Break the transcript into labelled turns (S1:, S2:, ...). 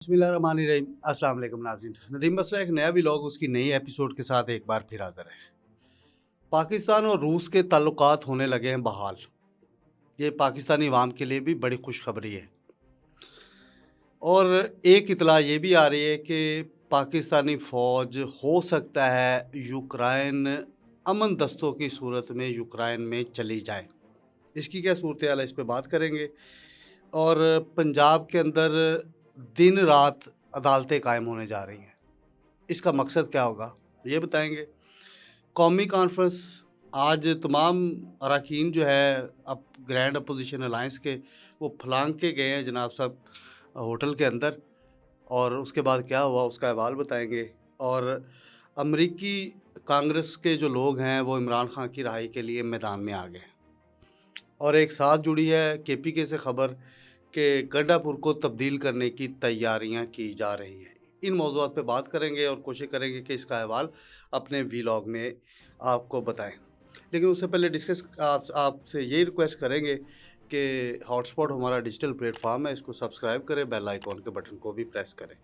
S1: बिस्मिल्लाहिर्रहमानिर्रहीम। अस्सलाम वालेकुम नाज़रीन। नदीम बसरा एक नया व्लॉग उसकी नई एपिसोड के साथ एक बार फिर हाज़िर है। पाकिस्तान और रूस के ताल्लुकात होने लगे हैं बहाल। ये पाकिस्तानी अवाम के लिए भी बड़ी खुशखबरी है। और एक इतला ये भी आ रही है कि पाकिस्तानी फ़ौज हो सकता है यूक्रेन अमन दस्तों की सूरत में यूक्रेन में चली जाए। इसकी क्या सूरत हाल है, इस पे बात करेंगे। और पंजाब के अंदर दिन रात अदालतें कायम होने जा रही हैं, इसका मकसद क्या होगा ये बताएंगे। कौमी कॉन्फ्रेंस आज तमाम अरकान जो है अब ग्रैंड अपोजिशन अलायंस के वो फलांग के गए हैं जनाब साहब होटल के अंदर, और उसके बाद क्या हुआ उसका अहवाल बताएंगे। और अमरीकी कांग्रेस के जो लोग हैं वो इमरान खान की रहाई के लिए मैदान में आ गए। और एक साथ जुड़ी है केपीके से खबर कि गंडापुर को तब्दील करने की तैयारियां की जा रही हैं। इन मौज़ूआत पे बात करेंगे और कोशिश करेंगे कि इसका अहवाल अपने वीलॉग में आपको बताएं। लेकिन उससे पहले डिस्कस आपसे यही रिक्वेस्ट करेंगे कि हॉटस्पॉट हमारा डिजिटल प्लेटफॉर्म है, इसको सब्सक्राइब करें, बेल आइकॉन के बटन को भी प्रेस करें।